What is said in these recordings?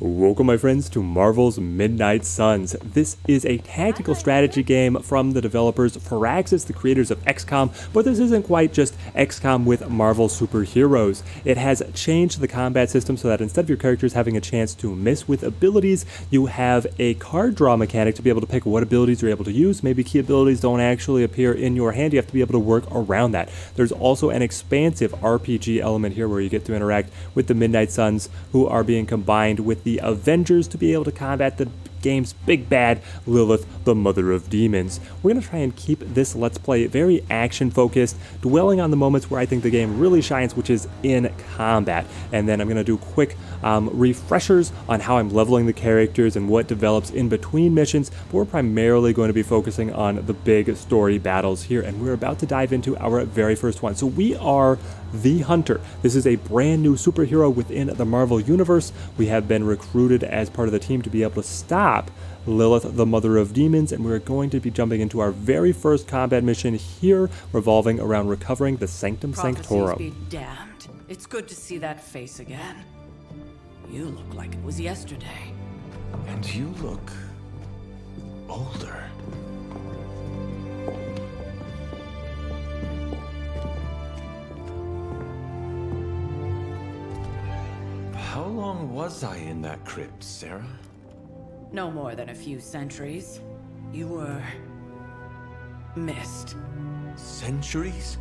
Welcome my friends to Marvel's Midnight Suns. This is a tactical strategy game from the developers Firaxis, the creators of XCOM, but this isn't quite just XCOM with Marvel superheroes. It has changed the combat system so that instead of your characters having a chance to miss with abilities, you have a card draw mechanic to be able to pick what abilities you're able to use. Maybe key abilities don't actually appear in your hand, you have to be able to work around that. There's also an expansive RPG element here where you get to interact with the Midnight Suns, who are being combined with the Avengers to be able to combat the game's big bad, Lilith, the mother of demons. We're going to try and keep this Let's Play very action focused, dwelling on the moments where I think the game really shines, which is in combat. And then I'm going to do quick refreshers on how I'm leveling the characters and what develops in between missions, but we're primarily going to be focusing on the big story battles here, and we're about to dive into our very first one. So we are the Hunter. This is a brand new superhero within the Marvel Universe. We have been recruited as part of the team to be able to stop Lilith, the mother of demons, and we're going to be jumping into our very first combat mission here, revolving around recovering the Sanctum Sanctorum. Prophecies be damned. It's good to see that face again. You look like it was yesterday. And you look older. How long was I in that crypt, Sarah? No more than a few centuries. You were missed. Centuries?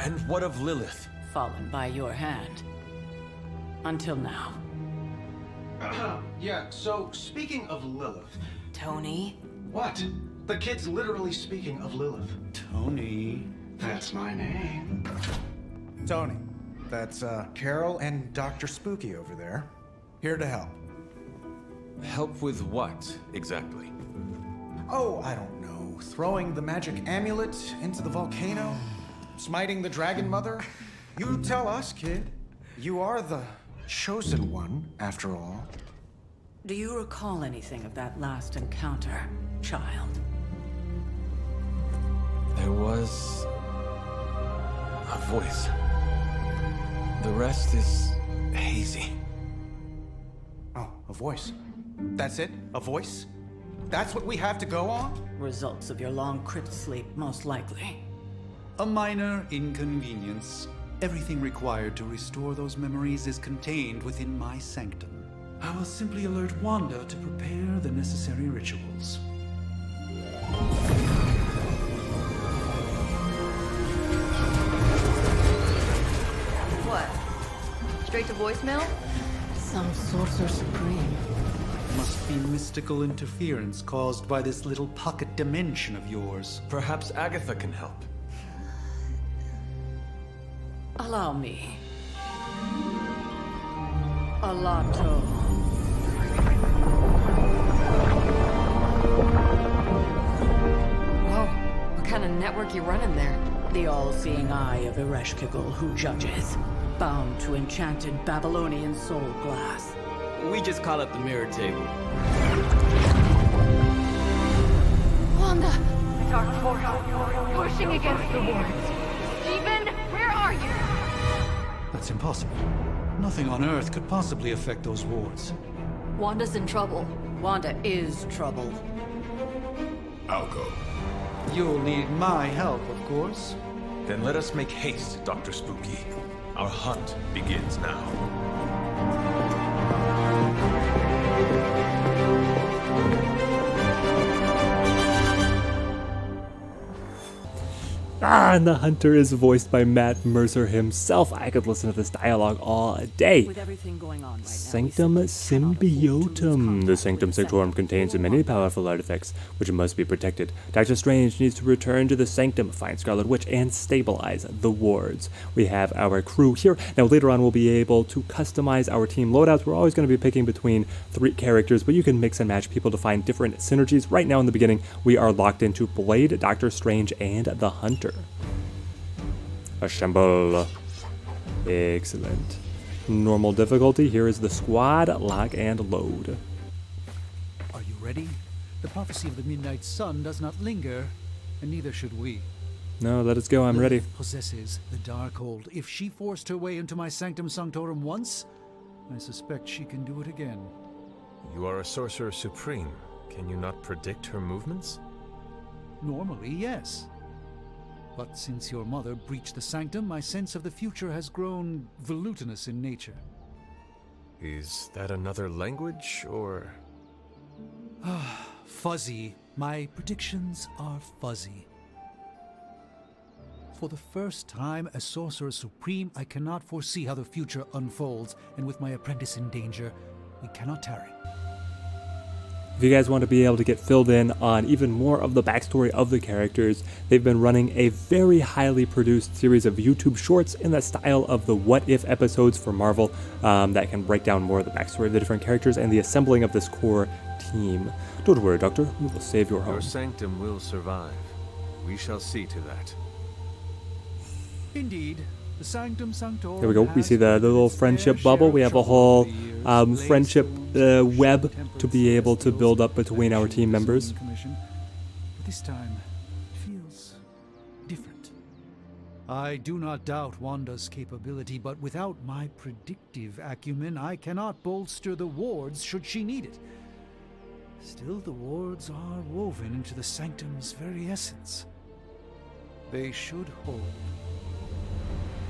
And what of Lilith? Fallen by your hand. Until now. Yeah, so speaking of Lilith. Tony? What? The kid's literally speaking of Lilith. Tony. That's my name. Tony. That's Carol and Dr. Spooky over there. Here to help. Help with what, exactly? Oh, I don't know. Throwing the magic amulet into the volcano? Smiting the dragon mother? You tell us, kid. You are the chosen one, after all. Do you recall anything of that last encounter, child? There was a voice. The rest is hazy. Oh, a voice. That's it? A voice? That's what we have to go on? Results of your long crypt sleep, most likely. A minor inconvenience. Everything required to restore those memories is contained within my sanctum. I will simply alert Wanda to prepare the necessary rituals. What? Straight to voicemail? Some sorcerer supreme. Must be mystical interference caused by this little pocket dimension of yours. Perhaps Agatha can help. Allow me. Alato. Whoa, what kind of network you running there? The all-seeing eye of Ereshkigal who judges. Bound to enchanted Babylonian soul glass. We just call it the mirror table. Wanda! Dark force, pushing against the wards. Steven, where are you? That's impossible. Nothing on Earth could possibly affect those wards. Wanda's in trouble. Wanda is trouble. I'll go. You'll need my help, of course. Then let us make haste, Dr. Spooky. Our hunt begins now. And the Hunter is voiced by Matt Mercer himself. I could listen to this dialogue all day. With everything going on right now, Sanctum we simply cannot afford to lose Symbiotum. contact The with Sanctum the Sanctorum contains many powerful artifacts, which must be protected. Doctor Strange needs to return to the Sanctum, find Scarlet Witch, and stabilize the wards. We have our crew here. Now later on we'll be able to customize our team loadouts. We're always going to be picking between 3 characters, but you can mix and match people to find different synergies. Right now in the beginning, we are locked into Blade, Doctor Strange, and the Hunter. Assemble. Excellent. Normal difficulty. Here is the squad. Lock and load. Are you ready? The prophecy of the Midnight Sun does not linger, and neither should we. No, let us go. I'm ready. Lilith possesses the Darkhold. If she forced her way into my Sanctum Sanctorum once, I suspect she can do it again. You are a Sorcerer Supreme. Can you not predict her movements? Normally, yes. But since your mother breached the sanctum, my sense of the future has grown volutinous in nature. Is that another language, or...? Fuzzy. My predictions are fuzzy. For the first time as Sorcerer Supreme, I cannot foresee how the future unfolds, and with my apprentice in danger, we cannot tarry. If you guys want to be able to get filled in on even more of the backstory of the characters, they've been running a very highly produced series of YouTube shorts in the style of the What If episodes for Marvel that can break down more of the backstory of the different characters and the assembling of this core team. Don't worry, Doctor, we will save your home. Your sanctum will survive. We shall see to that. Indeed. The Sanctum Sanctorum. There we go. We see the little friendship bubble. We have a whole friendship web to be able to build up between our team members. But this time, it feels different. I do not doubt Wanda's capability, but without my predictive acumen, I cannot bolster the wards should she need it. Still, the wards are woven into the Sanctum's very essence. They should hold.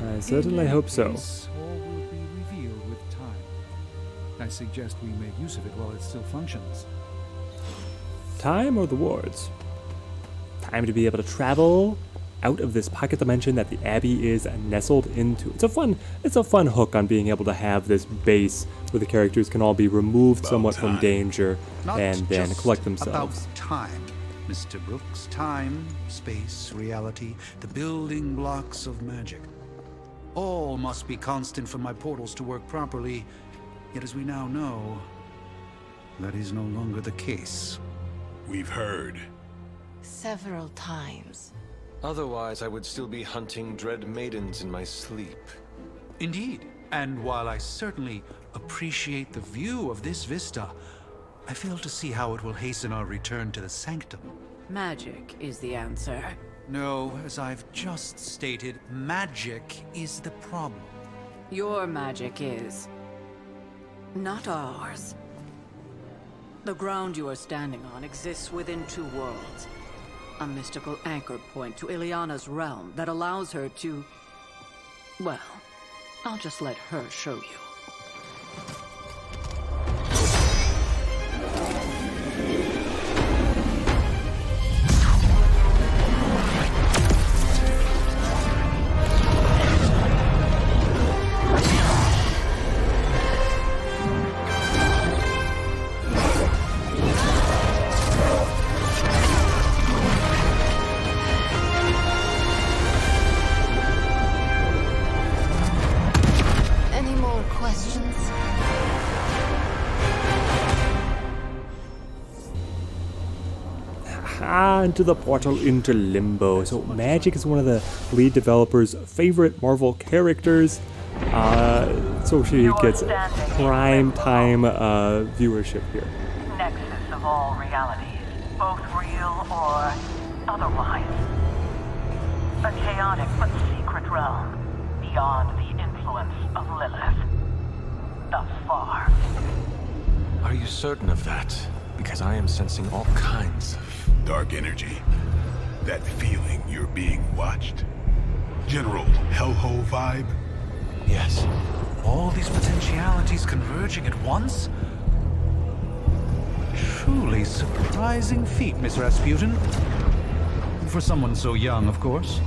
I certainly hope so. All will be revealed with time. I suggest we make use of it while it still functions. Time or the wards? Time to be able to travel out of this pocket dimension that the Abbey is nestled into. It's a fun hook on being able to have this base where the characters can all be removed somewhat from danger and then collect themselves. About time, Mr. Brooks. Time, space, reality, the building blocks of magic. All must be constant for my portals to work properly, yet as we now know, that is no longer the case. We've heard. Several times. Otherwise, I would still be hunting dread maidens in my sleep. Indeed, and while I certainly appreciate the view of this vista, I fail to see how it will hasten our return to the Sanctum. Magic is the answer. No, as I've just stated, magic is the problem. Your magic is not ours. The ground you are standing on exists within two worlds. A mystical anchor point to Ileana's realm that allows her to... Well, I'll just let her show you. Into the portal into Limbo. So Magic is one of the lead developers' favorite Marvel characters. So she gets prime time viewership here. Nexus of all realities, both real or otherwise. A chaotic but secret realm beyond the influence of Lilith. Thus far. Are you certain of that? Because I am sensing all kinds of... dark energy. That feeling you're being watched. General hellhole vibe? Yes. All these potentialities converging at once? Truly surprising feat, Miss Rasputin. For someone so young, of course.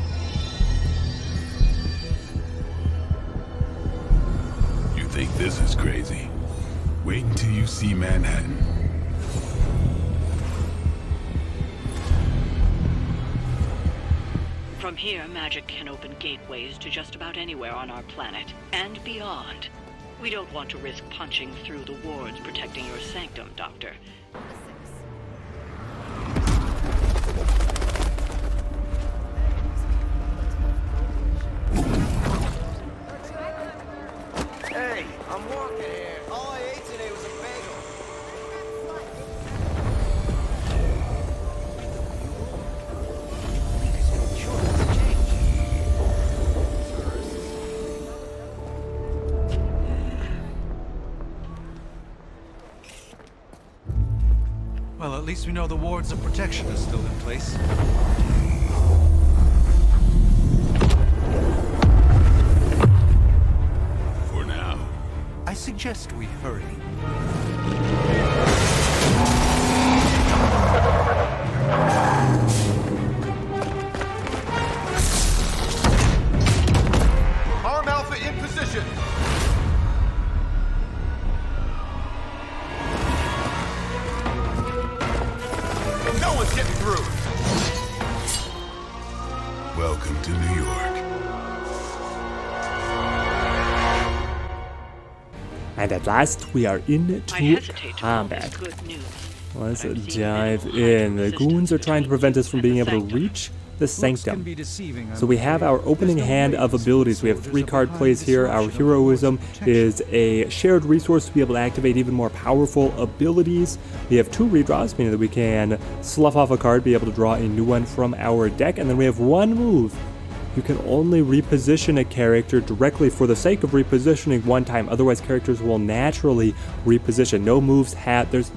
You think this is crazy? Wait until you see Manhattan. From here, magic can open gateways to just about anywhere on our planet, and beyond. We don't want to risk punching through the wards protecting your sanctum, Doctor. Hey, I'm walking here. All I ate today was a bagel. Well, at least we know the wards of protection is still in place. For now. I suggest we hurry. Arm Alpha in position. No one's getting through. Welcome to New York. And at last, we are into combat. Let's dive in. The goons are trying to prevent us from being able to reach the sanctum. So we have our opening hand of abilities. We have 3 card plays here. Our heroism is a shared resource to be able to activate even more powerful abilities. We have 2 redraws, meaning that we can slough off a card, be able to draw a new one from our deck. And then we have 1 move. You can only reposition a character directly for the sake of repositioning one time. Otherwise, characters will naturally reposition. No moves have... There's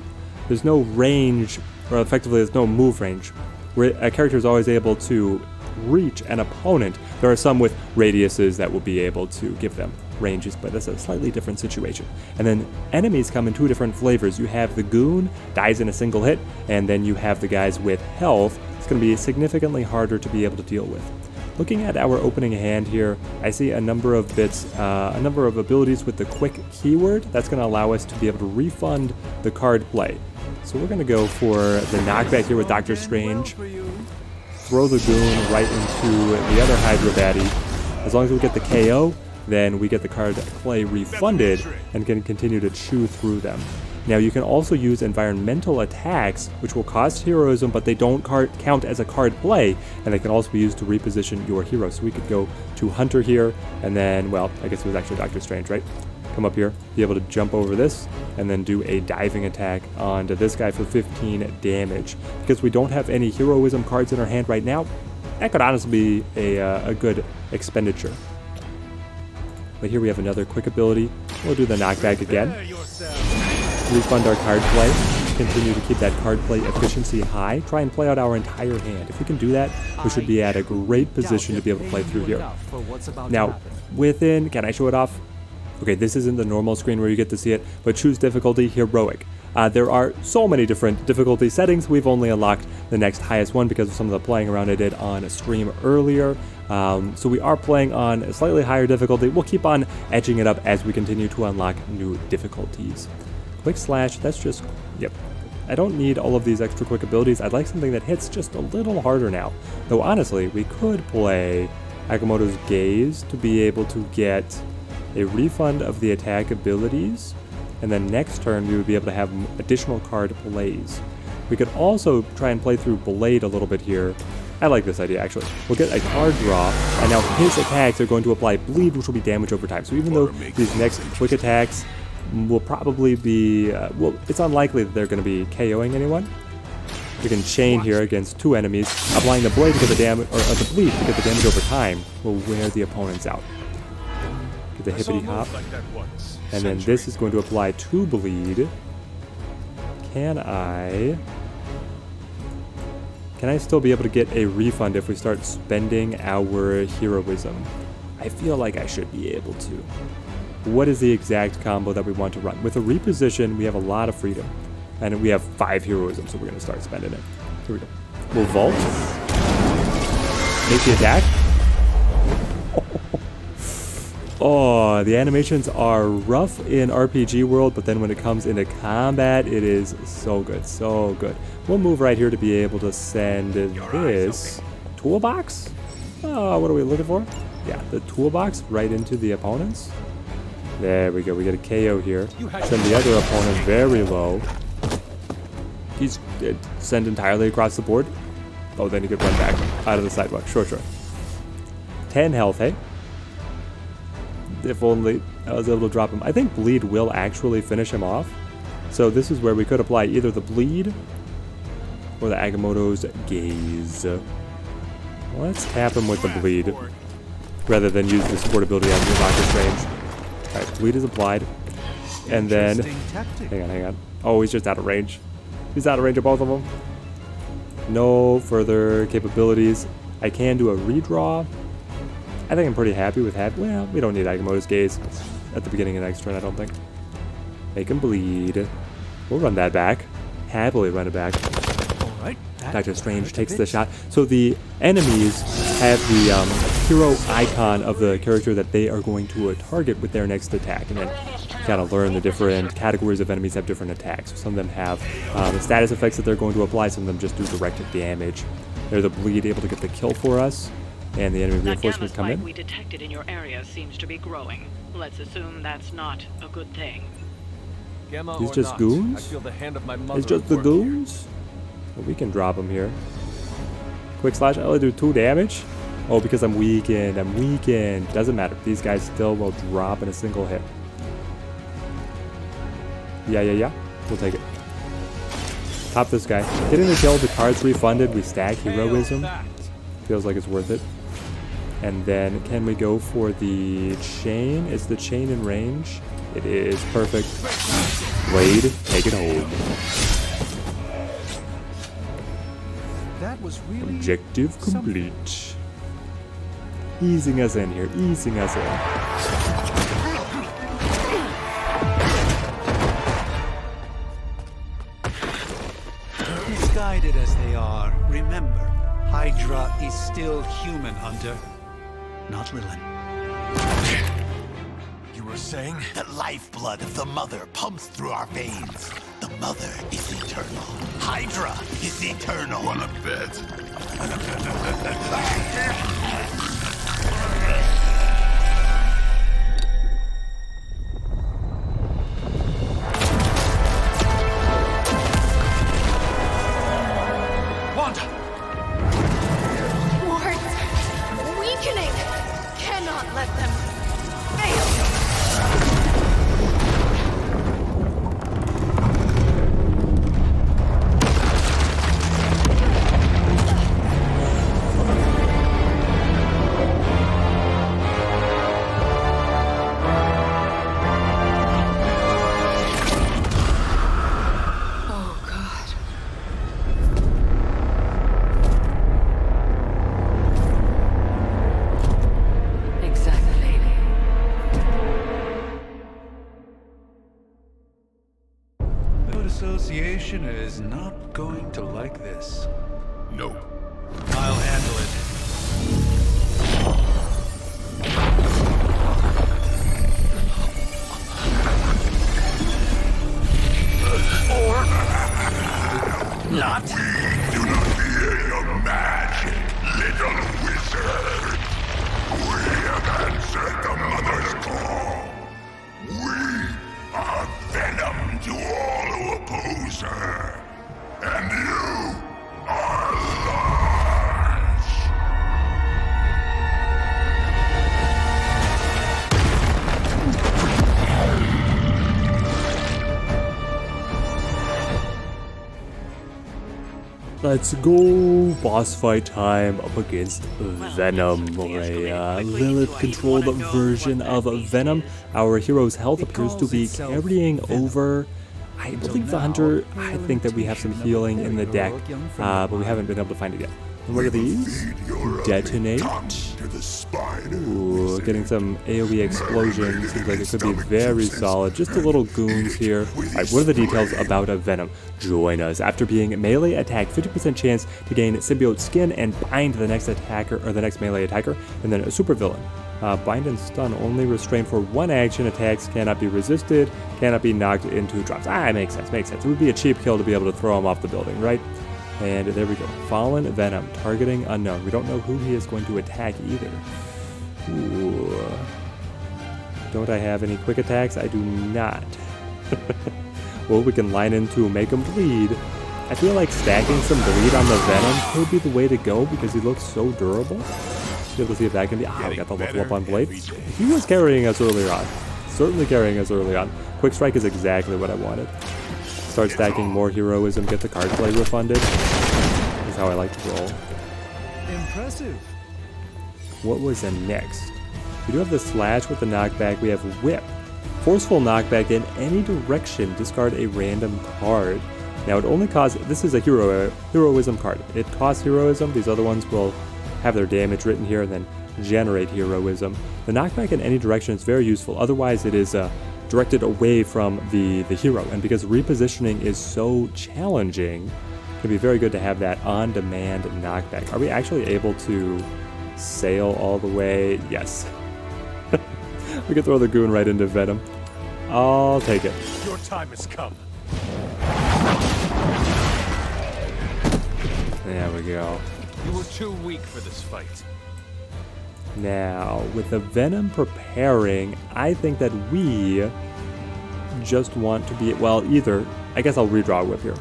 no range, or effectively there's no move range, where a character is always able to reach an opponent. There are some with radiuses that will be able to give them ranges, but that's a slightly different situation. And then enemies come in 2 different flavors. You have the goon, dies in a single hit, and then you have the guys with health. It's going to be significantly harder to be able to deal with. Looking at our opening hand here, I see a number of bits, a number of abilities with the quick keyword. That's going to allow us to be able to refund the card play. So we're going to go for the knockback here with Doctor Strange. Throw the goon right into the other Hydra baddie. As long as we get the KO, then we get the card play refunded and can continue to chew through them. Now you can also use environmental attacks, which will cost heroism, but they don't count as a card play, and they can also be used to reposition your hero. So we could go to Hunter here, and then, well, I guess it was actually Doctor Strange, right? Come up here, be able to jump over this, and then do a diving attack onto this guy for 15 damage. Because we don't have any heroism cards in our hand right now, that could honestly be a good expenditure. But here we have another quick ability. We'll do the knockback again. Refund our card play. Continue to keep that card play efficiency high. Try and play out our entire hand. If we can do that, we should be at a great position to be able to play through here. Now, can I show it off? Okay, this isn't the normal screen where you get to see it, but choose difficulty heroic. There are so many different difficulty settings. We've only unlocked the next highest one because of some of the playing around I did on a stream earlier. So we are playing on a slightly higher difficulty. We'll keep on edging it up as we continue to unlock new difficulties. Quick slash, that's just, yep. I don't need all of these extra quick abilities. I'd like something that hits just a little harder now. Though honestly, we could play Agamotto's Gaze to be able to get a refund of the attack abilities, and then next turn we would be able to have additional card plays. We could also try and play through Blade a little bit here. I like this idea, actually. We'll get a card draw, and now his attacks are going to apply bleed, which will be damage over time. So even though these next quick attacks will probably be, well, it's unlikely that they're going to be KOing anyone. We can chain here against 2 enemies. Applying the blade to get the damage, or the bleed to get the damage over time will wear the opponents out. Get the hippity hop. And then this is going to apply 2 bleed. Can I still be able to get a refund if we start spending our heroism? I feel like I should be able to. What is the exact combo that we want to run? With a reposition, we have a lot of freedom. And we have 5 heroism, so we're going to start spending it. Here we go. We'll vault. Make the attack. Oh, the animations are rough in RPG world, but then when it comes into combat, it is so good, so good. We'll move right here to be able to send this toolbox. What are we looking for? Yeah, the toolbox right into the opponents. There we go. We get a KO here. Send the other opponent very low. He's sent entirely across the board. Oh, then he could run back out of the sidewalk. Sure. 10 health, hey? If only I was able to drop him. I think bleed will actually finish him off. So this is where we could apply either the bleed or the Agamotto's Gaze. Let's tap him with the bleed rather than use the support ability on your Doctor Strange. Alright, bleed is applied. And then, hang on. Oh, he's just out of range. He's out of range of both of them. No further capabilities. I can do a redraw. I think I'm pretty happy with well, we don't need Agamotto's Gaze at the beginning of the next turn, I don't think. Make him bleed. We'll run that back. Happily run it back. Alright. Doctor Strange takes the shot. So the enemies have the hero icon of the character that they are going to target with their next attack. And then you kind of learn the different categories of enemies have different attacks. So some of them have the status effects that they're going to apply. Some of them just do direct damage. They're the bleed able to get the kill for us. And the enemy reinforcements come in. We detected in your area seems to be growing. Let's assume that's not a good thing. Gamma He's or just not, goons? I feel the hand of my mother It's just the working. goons? Well, we can drop him here. Quick slash, I'll do 2 damage. Oh, because I'm weakened. I'm weakened. Doesn't matter. These guys still will drop in a single hit. Yeah. We'll take it. Top this guy. Getting the kill, the card's refunded. We stack heroism. Feels like it's worth it. And then can we go for the chain? Is the chain in range? It is. Perfect. Blade, take it home. That was really Objective complete. Easing us in here. Easing us in. misguided as they are. Remember, Hydra is still human, Hunter. Not Lilith. You were saying? The lifeblood of the Mother pumps through our veins. The Mother is eternal. Hydra is eternal. Wanna bet? Association is not going to like this. No. I'll handle it. Or not. We do not fear your magic, little wizard. We have answered the Mother's call. We are venom to all who oppose her. And you are large. Let's go. Boss fight time up against Venom, or a Lilith-controlled version of Venom. Our hero's health appears to be carrying over. I believe the Hunter, I think that we have some healing in the deck, but we haven't been able to find it yet. And what are these? Detonate. Ooh, getting some AoE explosion. Seems like it could be very solid. Just a little goons here. Alright, what are the details about a Venom? Join us. After being melee attacked, 50% chance to gain symbiote skin and bind the next attacker, or the next melee attacker, and then a supervillain. Bind and stun only restrained for one action. Attacks cannot be resisted, cannot be knocked into drops. Makes sense, makes sense. It would be a cheap kill to be able to throw him off the building, right? And there we go. Fallen Venom, targeting unknown. We don't know who he is going to attack either. Ooh. Don't I have any quick attacks? I do not. Well, we can line into make him bleed. I feel like stacking some bleed on the Venom could be the way to go because he looks so durable. Be able to see if that can be. We got the level up on Blade. He was carrying us earlier on. Certainly carrying us early on. Quick Strike is exactly what I wanted. Start stacking more heroism, get the card play refunded. That's how I like to roll. Impressive. What was the next? We do have the slash with the knockback. We have whip. Forceful knockback in any direction. Discard a random card. Now it only costs, this is a heroism card. It costs heroism. These other ones will have their damage written here and then generate heroism. The knockback in any direction is very useful. Otherwise it is directed away from the hero. And because repositioning is so challenging, it can be very good to have that on-demand knockback. Are we actually able to sail all the way? Yes. We can throw the goon right into Venom. I'll take it. Your time has come. There we go. You were too weak for this fight. Now, with the Venom preparing, I think that we just want to be, well, either, I guess I'll redraw a whip here.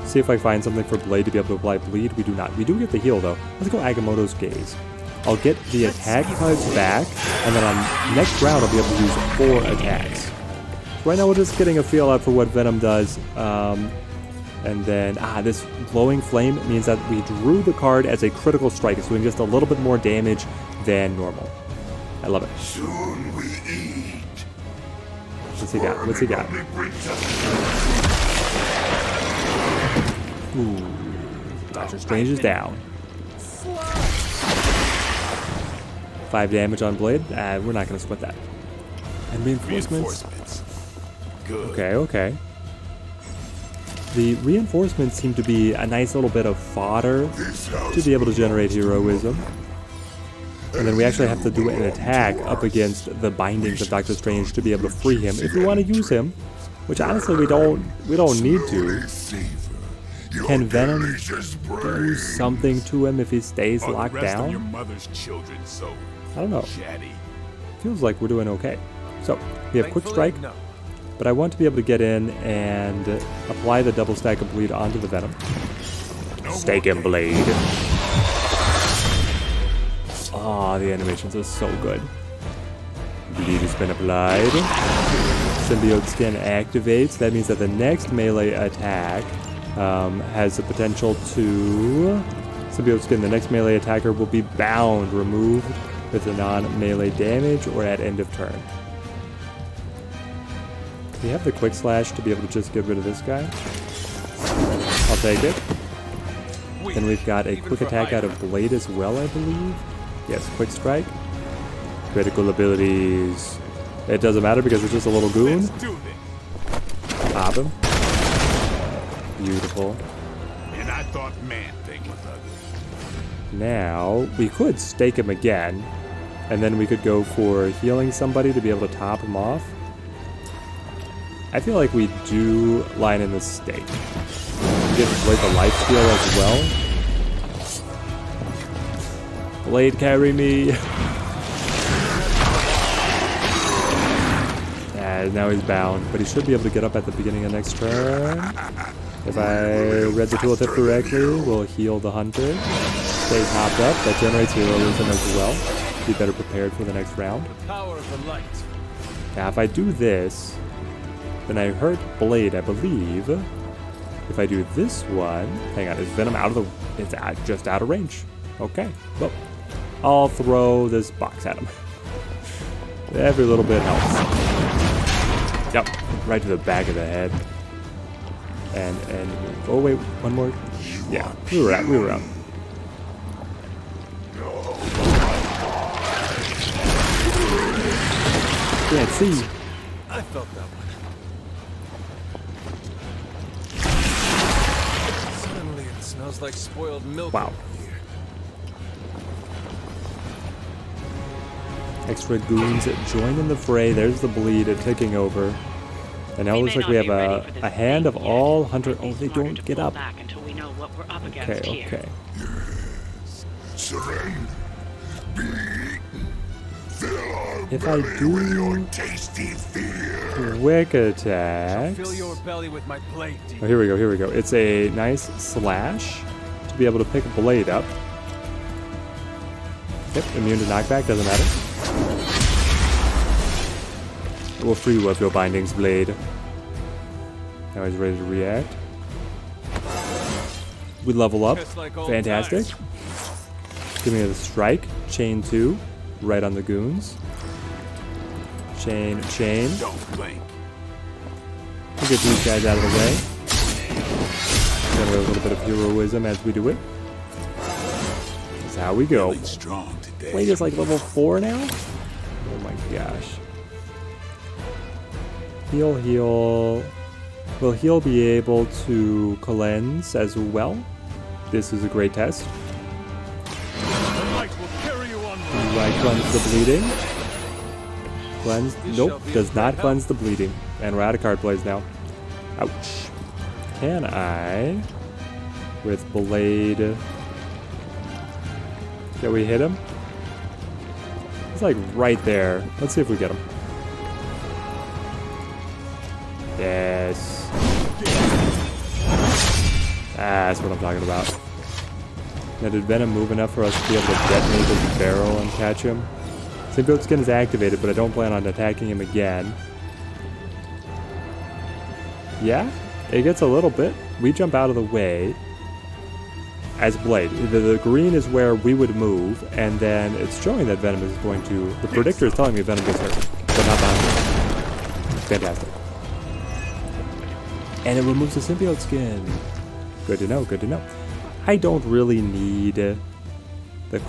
See if I find something for Blade to be able to apply bleed. We do not. We do get the heal though. Let's go Agamotto's Gaze. I'll get the attack cards back, and then on next round I'll be able to use 4 attacks. Right now we're just getting a feel out for what Venom does. And then, this glowing flame means that we drew the card as a critical strike. It's doing just a little bit more damage than normal. I love it. Soon we eat. What's he got? What's he got? Ooh. Doctor Strange is down. 5 damage on Blade. We're not going to split that. And reinforcements. Good. Okay. The reinforcements seem to be a nice little bit of fodder to be able to generate heroism. And then we actually have to do an attack up against the bindings of Doctor Strange to be able to free him if we want to use him, which honestly we don't need to. Can Venom do something to him if he stays locked down? I don't know. Feels like we're doing okay. So we have Quick Strike. But I want to be able to get in and apply the double stack of bleed onto the Venom. Stake and Blade. Ah, the animations are so good. Bleed has been applied. Symbiote Skin activates. That means that the next melee attack has the potential to... Symbiote Skin, the next melee attacker will be bound, removed with a non-melee damage or at end of turn. We have the Quick Slash to be able to just get rid of this guy. I'll take it. Then we've got a quick attack out of Blade as well, I believe. Yes, Quick Strike. Critical abilities. It doesn't matter because it's just a little goon. Pop him. Beautiful. And I thought Man-Thing was ugly. Now, we could stake him again. And then we could go for healing somebody to be able to top him off. I feel like we do line in the stake. We get Blade the life steal as well. Blade, carry me. Now he's bound, but he should be able to get up at the beginning of next turn. If I read the tooltip correctly, we'll heal the Hunter. Stay topped up. That generates heroism as well. Be better prepared for the next round. The power of the light. Now, if I do this, then I hurt Blade, I believe. If I do this one... Hang on, is Venom out of the... It's just out of range. Okay, well, I'll throw this box at him. Every little bit helps. Yep, right to the back of the head. And... Oh, wait, one more. Yeah, we were out. Can't see. I felt that one. Suddenly it smells like spoiled milk. Wow. Extra goons join in the fray. There's the bleed ticking over. And now it looks like we have a hand of all Hunter. Oh, they don't get up. Okay. Yes. Surrender. Be eaten. If I do quick attack. Fill your belly with my blade. Oh, here we go. It's a nice slash to be able to pick Blade up. Yep, immune to knockback, doesn't matter. We'll free you of your bindings, Blade. Now he's ready to react. We level up. Fantastic. Give me the strike. Chain 2. Right on the goons. Chain. Don't blink. We'll get these guys out of the way. generate a little bit of heroism as we do it. That's how we go. Strong today. Blade is like level 4 now? Oh my gosh. Heal, heal. Will heal be able to cleanse as well? This is a great test. Do I cleanse the bleeding? Cleanse? Nope, does not cleanse the bleeding. And we're out of card plays now. Ouch. Can I, with Blade, can we hit him? He's like right there. Let's see if we get him. Yes. That's what I'm talking about. Now, did Venom move enough for us to be able to detonate his barrel and catch him? Symbiote Skin is activated, but I don't plan on attacking him again. Yeah, it gets a little bit. We jump out of the way as Blade. The green is where we would move, and then it's showing that Venom is going to... The predictor is telling me Venom gets hurt, but not behind. Fantastic. And it removes the Symbiote Skin. Good to know, good to know. I don't really need the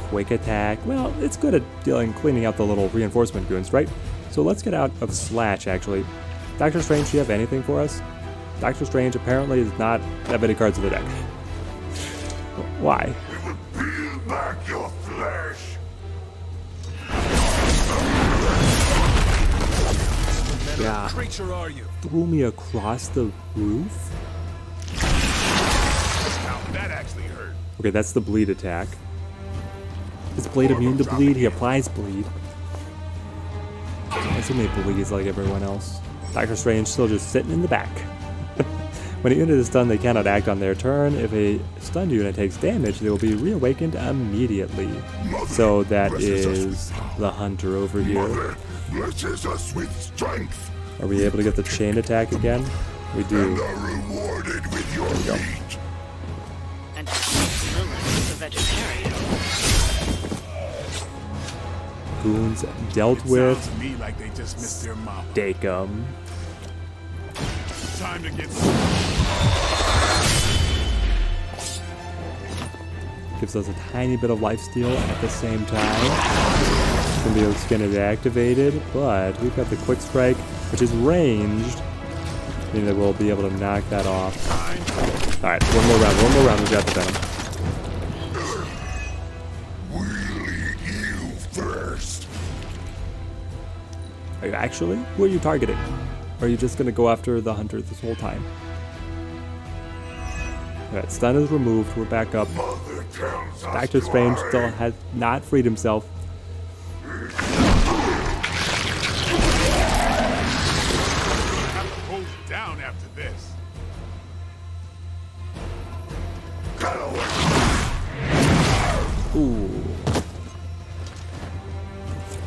quick attack. Well, it's good at cleaning out the little reinforcement goons, right? So let's get out of Slash, actually. Doctor Strange, do you have anything for us? Doctor Strange apparently is not that many cards in the deck. Why? Peel back your flesh. Yeah. Creature are you? Threw me across the roof? Now that actually hurt. Okay, that's the bleed attack. Is Blade immune to bleed? He applies bleed. I assume he bleeds like everyone else. Doctor Strange still just sitting in the back. When a unit is stunned, they cannot act on their turn. If a stunned unit takes damage, they will be reawakened immediately. So that is the Hunter over here. Mother blesses us with strength. Are we able to get the chain attack again? We do. And are rewarded with your meat. And Lilith is a vegetarian. Goons dealt with. Sounds to me like they just missed their mama. Stake 'em. Time to get. Gives us a tiny bit of lifesteal at the same time. Symbiote Skin is activated, but we've got the Quick Strike, which is ranged, meaning that we'll be able to knock that off. Alright, one more round, we got the Venom. We'll eat you first. Are you actually? Who are you targeting? Or are you just going to go after the Hunter this whole time? Alright, stun is removed, we're back up. Doctor Strange still has not freed himself. Hold it down after this. Ooh.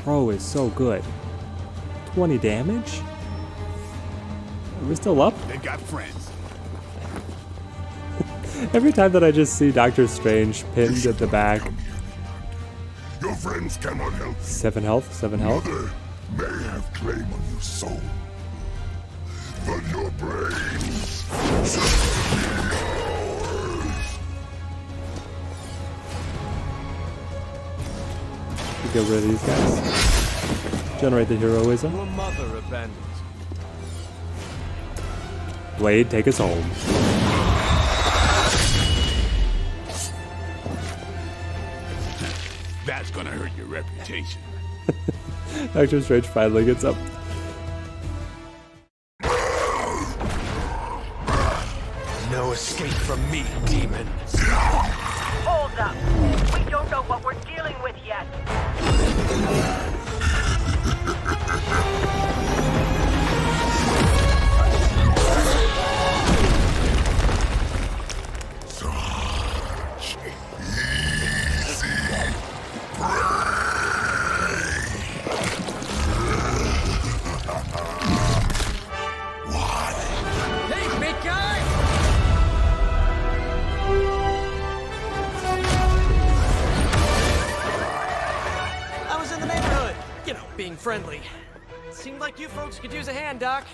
Throw is so good. 20 damage? Are we still up? They got friends. Every time that I just see Doctor Strange pinned at the back. Your friends cannot help. 7 health, 7 health. Mother may have claim on your soul, but your brains shall be ours. We get rid of these guys. Generate the heroism. Your mother abandoned. Blade, take us home. That's gonna hurt your reputation. Doctor Strange finally gets up. No escape from me, demon. Hold up. We don't know what we're dealing with yet. Such easy prey. Hey, big guy! I was in the neighborhood. You know, being friendly. Seemed like you folks could use a hand, Doc.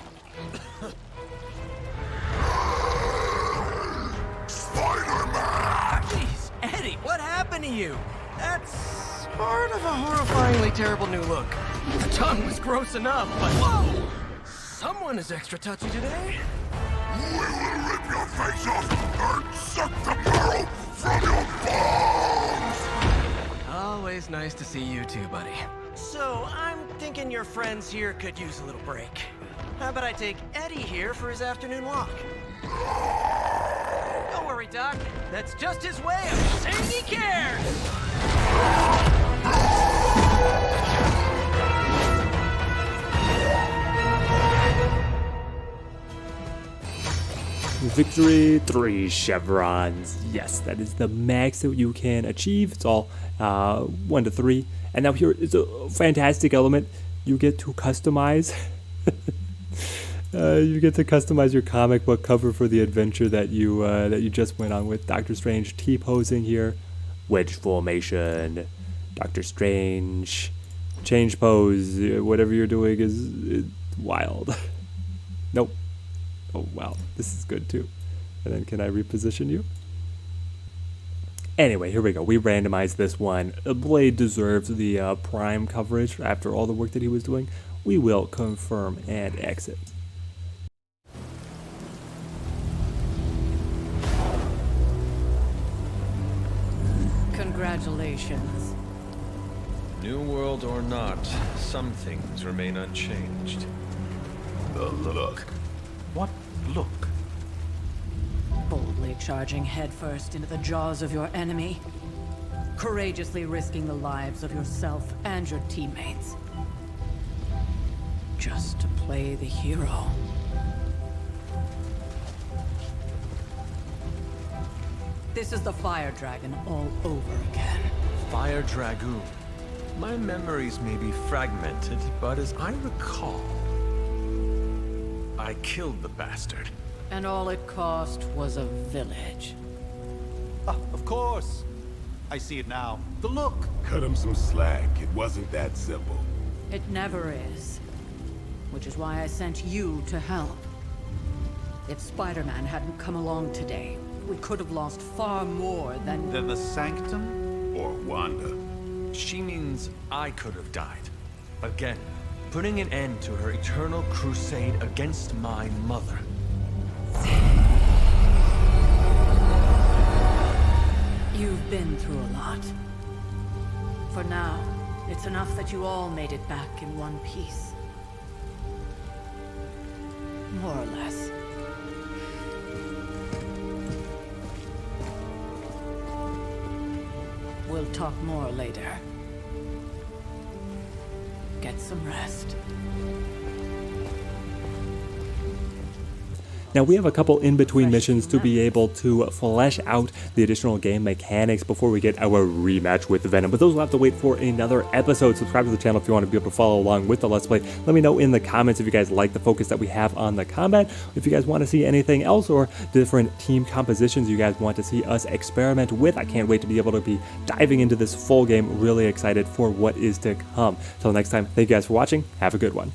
see you. That's part of a horrifyingly terrible new look. The tongue was gross enough, but whoa! Someone is extra touchy today. We will rip your face off and suck the marrow from your bones! Always nice to see you too, buddy. So, I'm thinking your friends here could use a little break. How about I take Eddie here for his afternoon walk? Don't worry, Doc. That's just his way of saying he cares! Victory, 3 chevrons. Yes, that is the max that you can achieve. It's all 1 to 3. And now here is a fantastic element. You get to customize. You get to customize your comic book cover for the adventure that you just went on with. Doctor Strange T-posing here. Wedge formation. Doctor Strange. Change pose. Whatever you're doing is wild. Nope. Oh, wow. This is good, too. And then can I reposition you? Anyway, here we go. We randomized this one. Blade deserves the prime coverage after all the work that he was doing. We will confirm and exit. Congratulations. New world or not, some things remain unchanged. The look. What look? Boldly charging headfirst into the jaws of your enemy. Courageously risking the lives of yourself and your teammates. Just to play the hero. This is the Fire Dragon all over again. Fire Dragoon. My memories may be fragmented, but as I recall, I killed the bastard. And all it cost was a village. Ah, of course. I see it now. The look. Cut him some slack. It wasn't that simple. It never is. Which is why I sent you to help. If Spider-Man hadn't come along today, we could have lost far more than... Then the Sanctum? Or Wanda. She means I could have died. Again, putting an end to her eternal crusade against my mother. You've been through a lot. For now, it's enough that you all made it back in one piece. More or less. We'll talk more later. Get some rest. Now we have a couple in-between missions to be able to flesh out the additional game mechanics before we get our rematch with Venom, but those will have to wait for another episode. Subscribe to the channel if you want to be able to follow along with the Let's Play. Let me know in the comments if you guys like the focus that we have on the combat, if you guys want to see anything else or different team compositions you guys want to see us experiment with. I can't wait to be able to be diving into this full game. Really excited for what is to come. Till next time, thank you guys for watching. Have a good one.